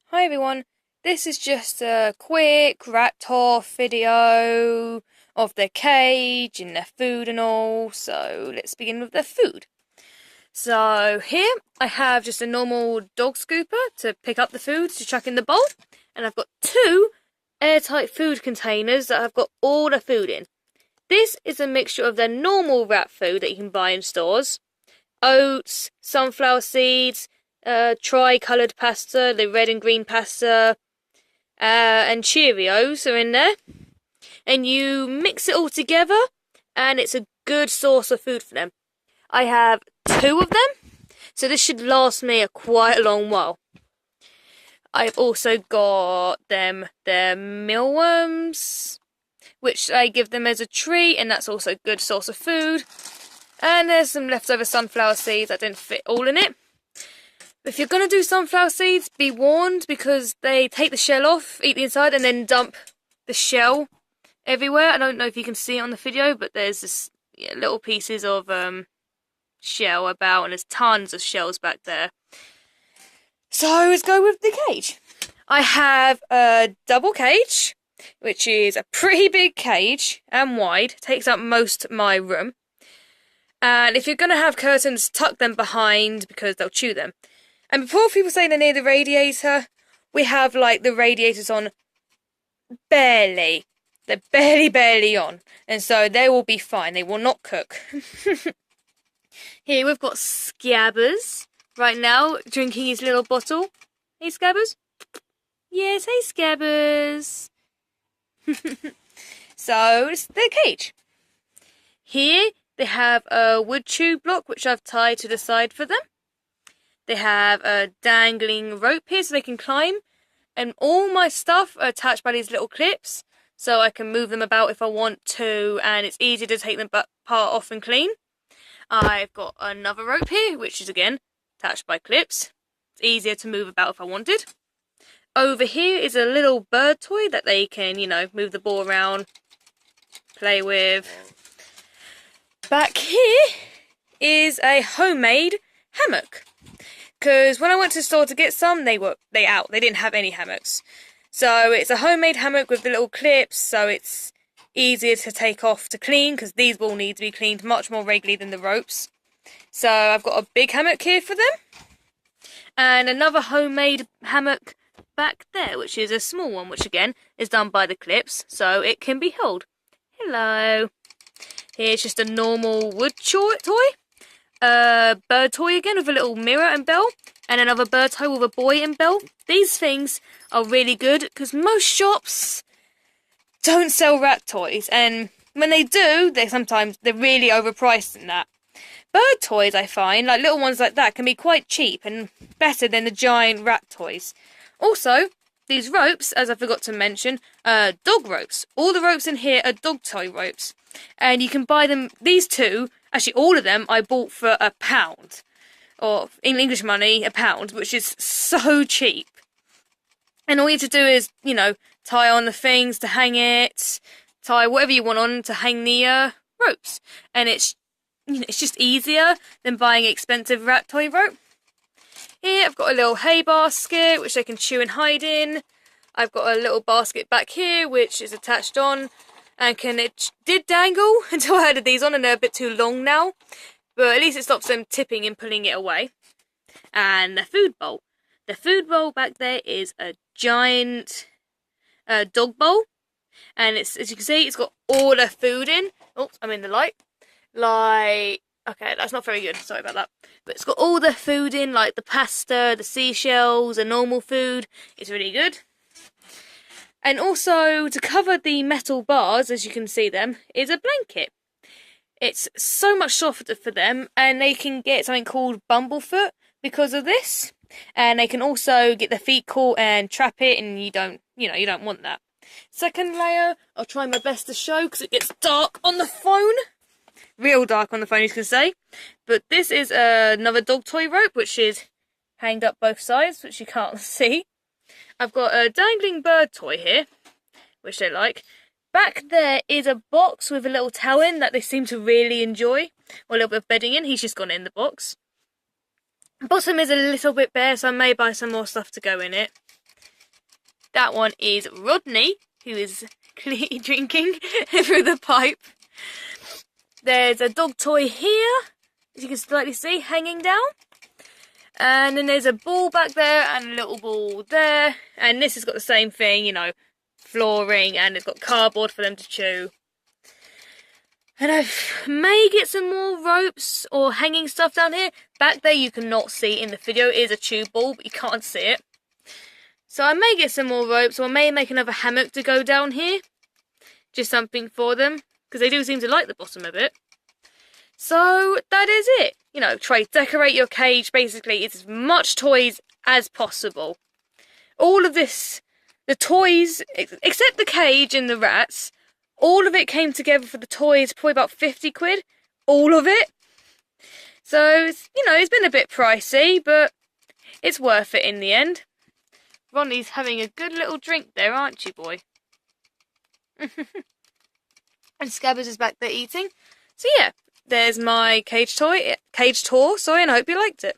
Hi everyone, this is just a quick rat tour video of their cage and their food and all, so let's begin with their food. So here I have just a normal dog scooper to pick up the food to chuck in the bowl, and I've got two airtight food containers that I've got all the food in. This is a mixture of their normal rat food that you can buy in stores, oats, sunflower seeds, tri-coloured pasta, the red and green pasta, and Cheerios are in there. And you mix it all together, and it's a good source of food for them. I have two of them, so this should last me quite a long while. I've also got them their mealworms, which I give them as a treat, and that's also a good source of food. And there's some leftover sunflower seeds that didn't fit all in it. If you're going to do sunflower seeds, be warned, because they take the shell off, eat the inside, and then dump the shell everywhere. I don't know if you can see it on the video, but there's this little pieces of shell about, and there's tons of shells back there. So let's go with the cage. I have a double cage, which is a pretty big cage and wide, takes up most of my room. And if you're going to have curtains, tuck them behind because they'll chew them. And before people say they're near the radiator, we have like the radiators on barely. They're barely on. And so they will be fine. They will not cook. Here we've got Scabbers right now drinking his little bottle. Hey Scabbers? Yes, hey Scabbers. So it's their cage. Here they have a wood tube block which I've tied to the side for them. They have a dangling rope here so they can climb. And all my stuff are attached by these little clips, so I can move them about if I want to, and it's easy to take them part off and clean. I've got another rope here, which is again attached by clips. It's easier to move about if I wanted. Over here is a little bird toy that they can, move the ball around, play with. Back here is a homemade hammock. Because when I went to the store to get some, they out. They didn't have any hammocks. So it's a homemade hammock with the little clips, so it's easier to take off to clean, because these will need to be cleaned much more regularly than the ropes. So I've got a big hammock here for them. And another homemade hammock back there, which is a small one, which again is done by the clips, so it can be held. Hello. Here's just a normal wood toy. Bird toy again with a little mirror and bell, and another bird toy with a boy and bell. These things are really good because most shops don't sell rat toys, and when they do, they're really overpriced in that. Bird toys, I find, like little ones like that, can be quite cheap and better than the giant rat toys. Also, these ropes, as I forgot to mention, dog ropes. All the ropes in here are dog toy ropes, and you can buy them. These two, actually all of them, I bought for £1, or in English money, £1, which is so cheap. And all you have to do is, tie on the things to hang it, tie whatever you want on to hang the ropes, and it's just easier than buying an expensive rat toy rope. Here I've got a little hay basket which they can chew and hide in. I've got a little basket back here which is attached on, and it did dangle until I added these on, and they're a bit too long now, but at least it stops them tipping and pulling it away. And the food bowl. The food bowl back there is a giant dog bowl, and as you can see, it's got all the food in. Oops, I'm in the light. Okay, that's not very good, sorry about that. But it's got all the food in, like the pasta, the seashells, the normal food. It's really good. And also, to cover the metal bars, as you can see them, is a blanket. It's so much softer for them, and they can get something called bumblefoot because of this. And they can also get their feet caught and trap it, and you don't want that. Second layer, I'll try my best to show because it gets dark on the phone. Real dark on the phone, you can say. But this is another dog toy rope, which is hanged up both sides, which you can't see. I've got a dangling bird toy here, which they like. Back there is a box with a little towel in that they seem to really enjoy, or a little bit of bedding in. He's just gone in the box. Bottom is a little bit bare, so I may buy some more stuff to go in it. That one is Rodney, who is clearly drinking through the pipe. There's a dog toy here, as you can slightly see, hanging down. And then there's a ball back there and a little ball there. And this has got the same thing, you know, flooring, and it's got cardboard for them to chew. And I may get some more ropes or hanging stuff down here. Back there you cannot see in the video. It is a tube ball, but you can't see it. So I may get some more ropes, or I may make another hammock to go down here. Just something for them, because they do seem to like the bottom of it. So that is it. You know, try to decorate your cage. Basically, it's as much toys as possible. All of this, the toys, except the cage and the rats, all of it came together for the toys, probably about 50 quid. All of it. So, you know, it's been a bit pricey, but it's worth it in the end. Ronnie's having a good little drink there, aren't you, boy? And Scabbers is back there eating. So yeah, there's my cage tour, and I hope you liked it.